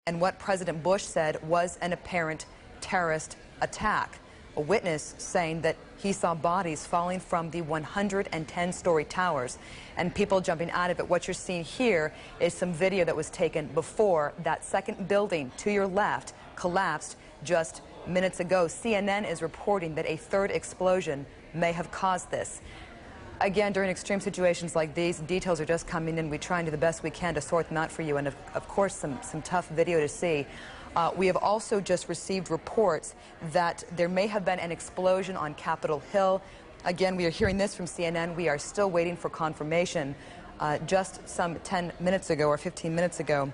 and what President Bush said was an apparent terrorist attack. A witness saying that he saw bodies falling from the 110-story towers and people jumping out of it. What you're seeing here is some video that was taken before that second building to your left collapsed just minutes ago. CNN is reporting that a third explosion may have caused this. Again, during extreme situations like these, details are just coming in. We try and do the best we can to sort them out for you, and of course some tough video to see. We have also just received reports that there may have been an explosion on Capitol Hill. Again, we are hearing this from CNN. We are still waiting for confirmation. Just some 10 minutes ago or 15 minutes ago,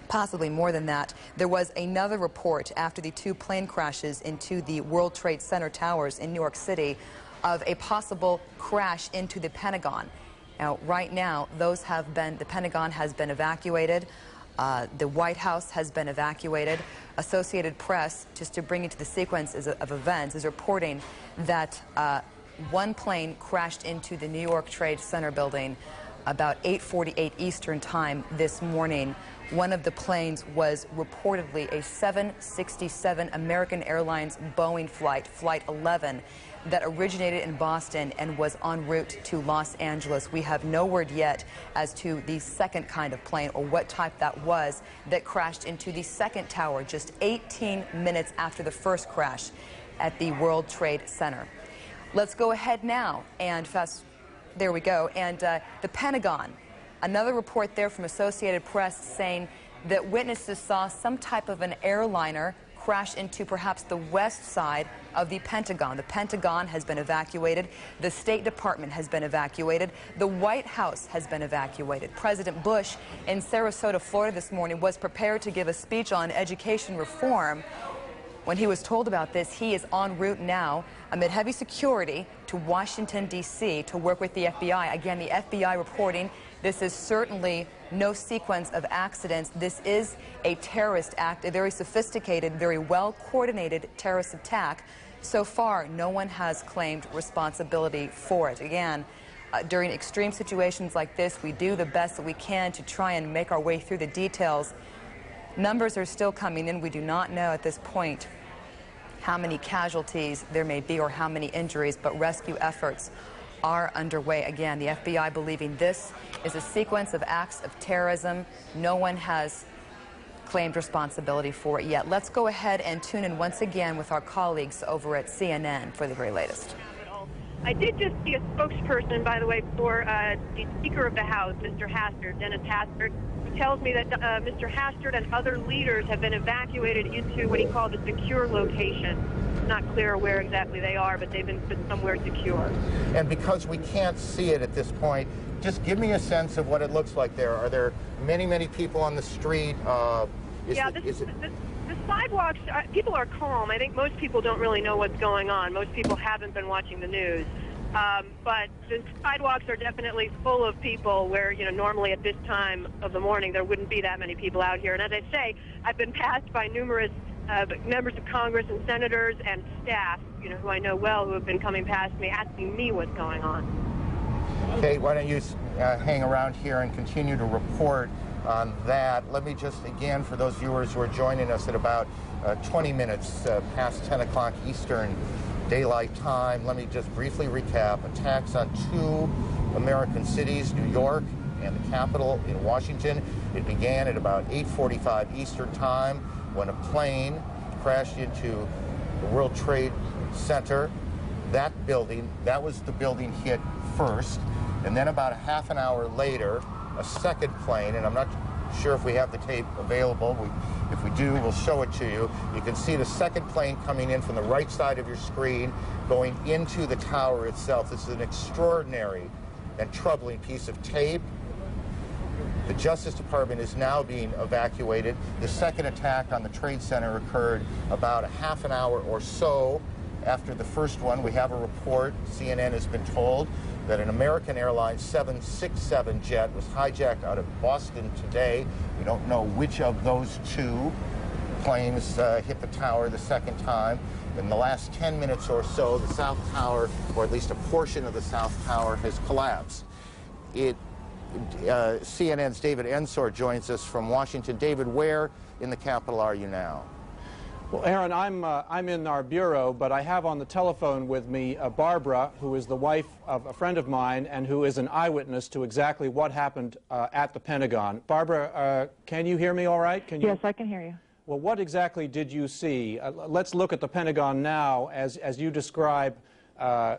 possibly more than that, there was another report after the two plane crashes into the World Trade Center towers in New York City of a possible crash into the Pentagon. Now, right now, the Pentagon has been evacuated. The White House has been evacuated. Associated Press, just to bring you to the sequence of events, is reporting that one plane crashed into the New York Trade Center building about 8:48 Eastern Time this morning. One of the planes was reportedly a 767 American Airlines Boeing flight, Flight 11, that originated in Boston and was en route to Los Angeles. We have no word yet as to the second kind of plane or what type that was that crashed into the second tower just 18 minutes after the first crash at the World Trade Center. Let's go ahead now and there we go. And the Pentagon, another report there from Associated Press saying that witnesses saw some type of an airliner crash into perhaps the west side of the Pentagon. The Pentagon has been evacuated. The State Department has been evacuated. The White House has been evacuated. President Bush in Sarasota, Florida this morning was prepared to give a speech on education reform. When he was told about this, he is en route now amid heavy security to Washington, D.C. to work with the FBI. Again, the FBI reporting this is certainly no sequence of accidents. This is a terrorist act, a very sophisticated, very well-coordinated terrorist attack. So far, no one has claimed responsibility for it. Again, during extreme situations like this, we do the best that we can to try and make our way through the details. Numbers are still coming in. We do not know at this point how many casualties there may be or how many injuries, but rescue efforts are underway. Again, the FBI believing this is a sequence of acts of terrorism. No one has claimed responsibility for it yet. Let's go ahead and tune in once again with our colleagues over at CNN for the very latest. I did just see a spokesperson, by the way, for the Speaker of the House, Mr. Hastert, Dennis Hastert, who tells me that Mr. Hastert and other leaders have been evacuated into what he called a secure location. It's not clear where exactly they are, but they've been put somewhere secure. And because we can't see it at this point, just give me a sense of what it looks like there. Are there many, many people on the street? The sidewalks, people are calm. I think most people don't really know what's going on. Most people haven't been watching the news. But the sidewalks are definitely full of people where, normally at this time of the morning there wouldn't be that many people out here. And as I say, I've been passed by numerous members of Congress and senators and staff, who I know well, who have been coming past me asking me what's going on. Okay, why don't you hang around here and continue to report on that. Let me just, again, for those viewers who are joining us at about 20 minutes past 10 o'clock Eastern Daylight Time, let me just briefly recap. Attacks on two American cities, New York and the Capitol in Washington. It began at about 8:45 Eastern Time when a plane crashed into the World Trade Center. That was the building hit first, and then about a half an hour later, a second plane, and I'm not sure if we have the tape available. If we do, we'll show it to you. You can see the second plane coming in from the right side of your screen, going into the tower itself. This is an extraordinary and troubling piece of tape. The Justice Department is now being evacuated. The second attack on the Trade Center occurred about a half an hour or so after the first one. We have a report, CNN has been told, that an American Airlines 767 jet was hijacked out of Boston today. We don't know which of those two planes hit the tower the second time. In the last 10 minutes or so, the South Tower, or at least a portion of the South Tower, has collapsed. It CNN's David Ensor joins us from Washington. David, where in the Capitol are you now? Well, Aaron, I'm in our bureau, but I have on the telephone with me Barbara, who is the wife of a friend of mine and who is an eyewitness to exactly what happened at the Pentagon. Barbara, can you hear me all right? Yes, I can hear you. Well, what exactly did you see? Let's look at the Pentagon now as you describe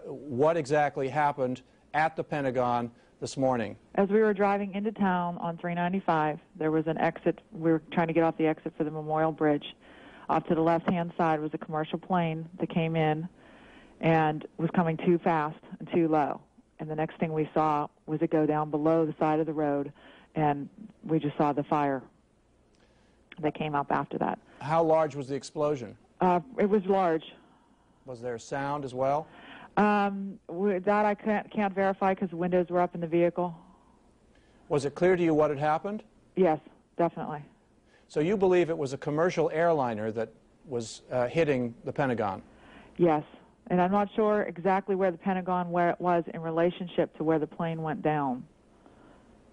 what exactly happened at the Pentagon this morning. As we were driving into town on 395, there was an exit. We were trying to get off the exit for the Memorial Bridge. Off to the left-hand side was a commercial plane that came in and was coming too fast and too low. And the next thing we saw was it go down below the side of the road, and we just saw the fire that came up after that. How large was the explosion? It was large. Was there sound as well? That I can't verify because the windows were up in the vehicle. Was it clear to you what had happened? Yes, definitely. So you believe it was a commercial airliner that was hitting the Pentagon? Yes, and I'm not sure exactly where the Pentagon was in relationship to where the plane went down.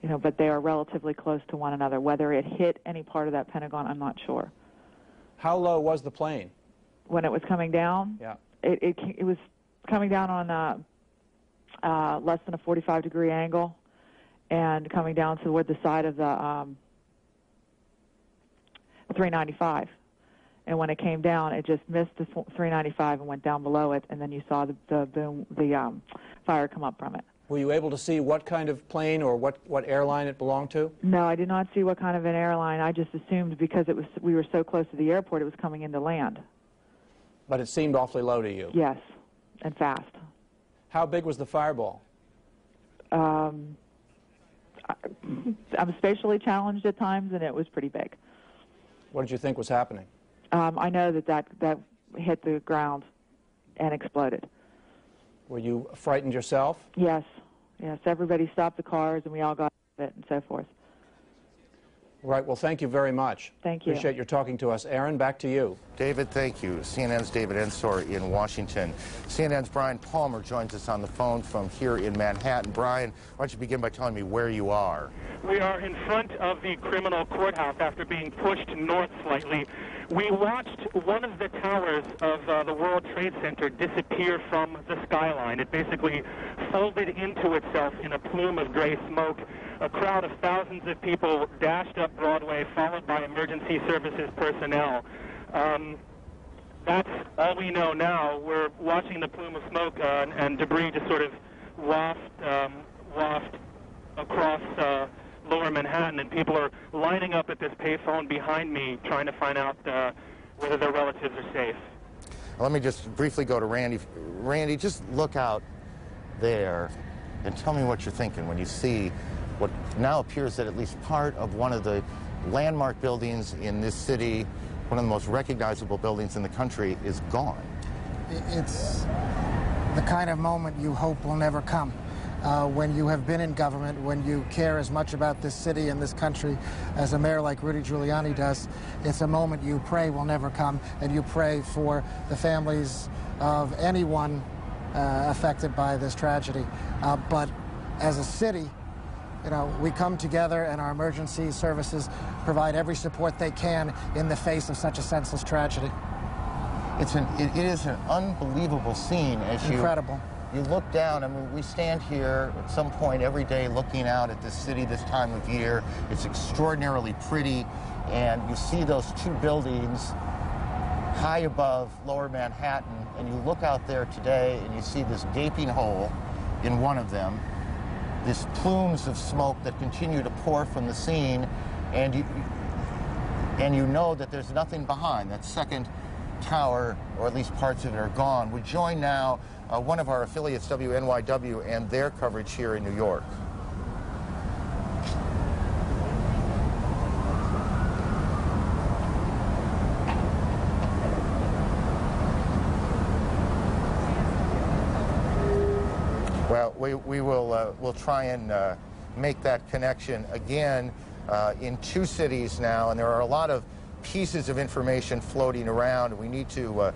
You know, but they are relatively close to one another. Whether it hit any part of that Pentagon, I'm not sure. How low was the plane? When it was coming down? Yeah. It was coming down on less than a 45-degree angle and coming down toward the side of the 395, and when it came down, it just missed the 395 and went down below it, and then you saw the fire come up from it. Were you able to see what kind of plane or what airline it belonged to? No, I did not see what kind of an airline. I just assumed because we were so close to the airport, it was coming into land. But it seemed awfully low to you. Yes, and fast. How big was the fireball? I'm spatially challenged at times, and it was pretty big. What did you think was happening? I know that hit the ground and exploded. Were you frightened yourself? Yes. Yes. Everybody stopped the cars, and we all got out of it and so forth. Right. Well, thank you very much. Thank you. Appreciate your talking to us. Aaron, back to you. David, thank you. CNN's David Ensor in Washington. CNN's Brian Palmer joins us on the phone from here in Manhattan. Brian, why don't you begin by telling me where you are? We are in front of the criminal courthouse after being pushed north slightly. We watched one of the towers of the World Trade Center disappear from the skyline. It basically folded into itself in a plume of gray smoke. A crowd of thousands of people dashed up Broadway, followed by emergency services personnel. That's all we know now. We're watching the plume of smoke and debris just sort of waft across lower Manhattan, and people are lining up at this payphone behind me trying to find out whether their relatives are safe. Let me just briefly go to Randy. Randy, just look out there and tell me what you're thinking when you see what now appears that at least part of one of the landmark buildings in this city, one of the most recognizable buildings in the country, is gone. It's the kind of moment you hope will never come. When you have been in government, when you care as much about this city and this country as a mayor like Rudy Giuliani does, it's a moment you pray will never come, and you pray for the families of anyone affected by this tragedy. But as a city, you know, we come together, and our emergency services provide every support they can in the face of such a senseless tragedy. It is an unbelievable scene as Incredible. You look down. I mean, we stand here at some point every day looking out at this city this time of year. It's extraordinarily pretty, and you see those two buildings high above lower Manhattan, and you look out there today and you see this gaping hole in one of them, these plumes of smoke that continue to pour from the scene, and you know that there's nothing behind. That second tower, or at least parts of it, are gone. We join now one of our affiliates, WNYW, and their coverage here in New York. Well, we'll try and make that connection again in two cities now, and there are a lot of pieces of information floating around. We need to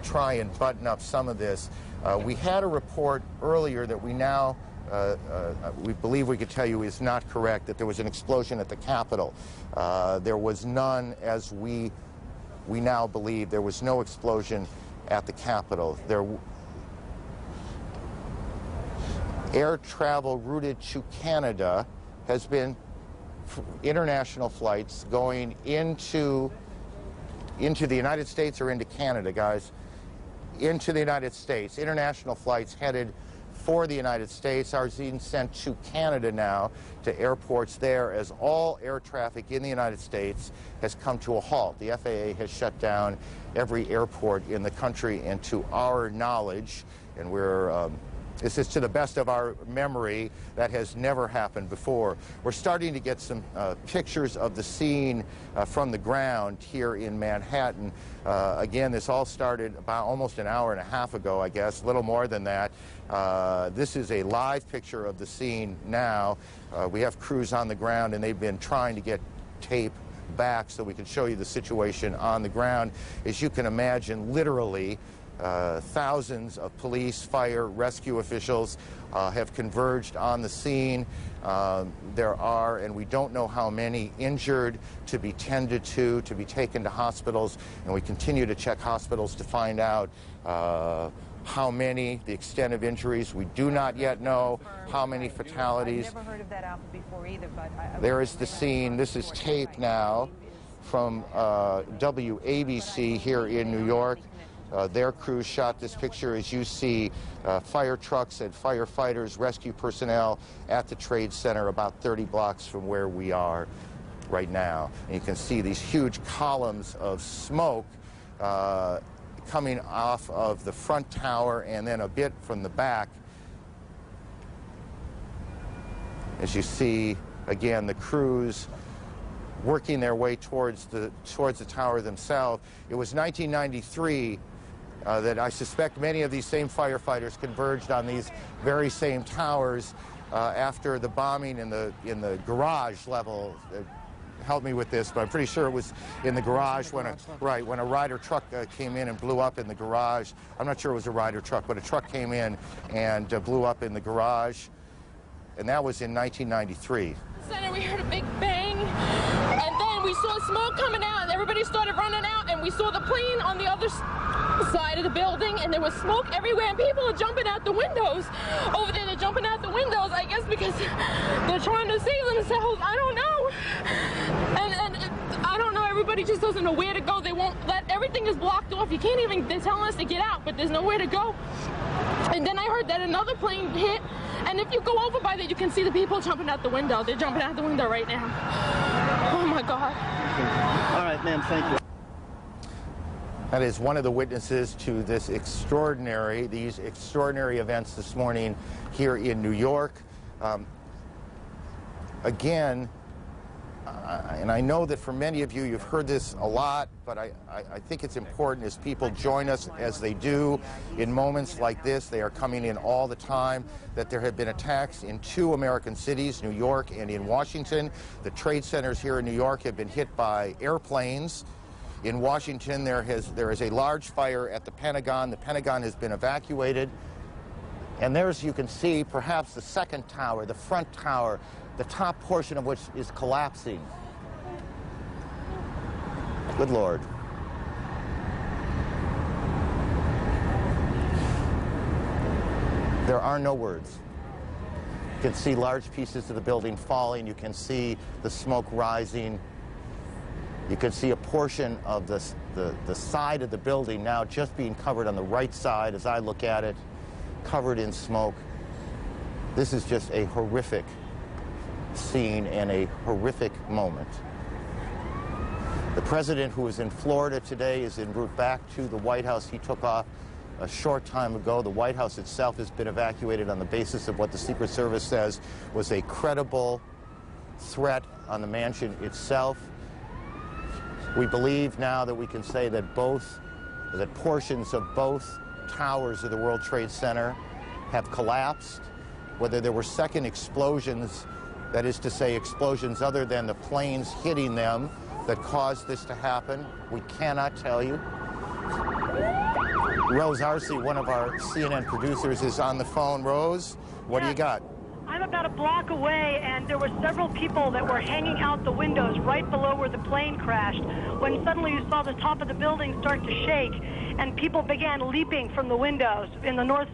try and button up some of this. We had a report earlier that we now we believe we could tell you is not correct, that there was an explosion at the Capitol. There was none, as we now believe. There was no explosion at the Capitol. Air travel routed to Canada has been international flights going into the United States or into Canada, guys. Into the United States. International flights headed for the United States are being sent to Canada now, to airports there, as all air traffic in the United States has come to a halt. The FAA has shut down every airport in the country, and to our knowledge, and this is to the best of our memory, that has never happened before. We're starting to get some pictures of the scene from the ground here in Manhattan. Again, this all started about almost an hour and a half ago, I guess, a little more than that. This is a live picture of the scene now. We have crews on the ground, and they've been trying to get tape back so we can show you the situation on the ground. As you can imagine, literally, thousands of police, fire, rescue officials have converged on the scene. There are, and we don't know how many, injured, to be tended to be taken to hospitals, and we continue to check hospitals to find out how many, the extent of injuries. We do not yet know how many fatalities. I've never heard of that album before either, but there is the scene. This is tape now from WABC here in New York. Their crew shot this picture as you see fire trucks and firefighters, rescue personnel at the Trade Center about 30 blocks from where we are right now. And you can see these huge columns of smoke coming off of the front tower and then a bit from the back. As you see, again, the crews working their way towards the tower themselves. It was 1993 that I suspect many of these same firefighters converged on these very same towers after the bombing in the garage level. Help me with this, but I'm pretty sure it was in the garage when a Ryder truck came in and blew up in the garage. I'm not sure it was a Ryder truck, but a truck came in and blew up in the garage, and that was in 1993. Center, we heard a big bang, and then we saw smoke coming out, and everybody started running out, and we saw the plane on the other side of the building, and there was smoke everywhere, and people are jumping out the windows. Over there, they're jumping out the windows, I guess because they're trying to save themselves. I don't know. And I don't know, everybody just doesn't know where to go. They won't everything is blocked off. You can't even, they're telling us to get out, but there's nowhere to go. And then I heard that another plane hit, and if you go over by there, you can see the people jumping out the window. They're jumping out the window right now. Oh my God. All right, ma'am, thank you. That is one of the witnesses to these extraordinary events this morning here in New York. Again, and I know that for many of you, you've heard this a lot, but I think it's important as people join us as they do in moments like this. They are coming in all the time, that there have been attacks in 2 American cities, New York and in Washington. The trade centers here in New York have been hit by airplanes. In Washington, there is a large fire at the Pentagon. The Pentagon has been evacuated. And there's, you can see, perhaps the second tower, the front tower, the top portion of which is collapsing. Good Lord. There are no words. You can see large pieces of the building falling. You can see the smoke rising. You can see a portion of the side of the building now just being covered on the right side as I look at it, covered in smoke. This is just a horrific scene and a horrific moment. The president, who is in Florida today, is en route back to the White House. He took off a short time ago. The White House itself has been evacuated on the basis of what the Secret Service says was a credible threat on the mansion itself. We believe now that we can say that portions of both towers of the World Trade Center have collapsed. Whether there were second explosions, that is to say explosions other than the planes hitting them, that caused this to happen, we cannot tell you. Rose Arce, one of our CNN producers, is on the phone. Rose, what do you got? I'm about a block away, and there were several people that were hanging out the windows right below where the plane crashed, when suddenly you saw the top of the building start to shake, and people began leaping from the windows in the north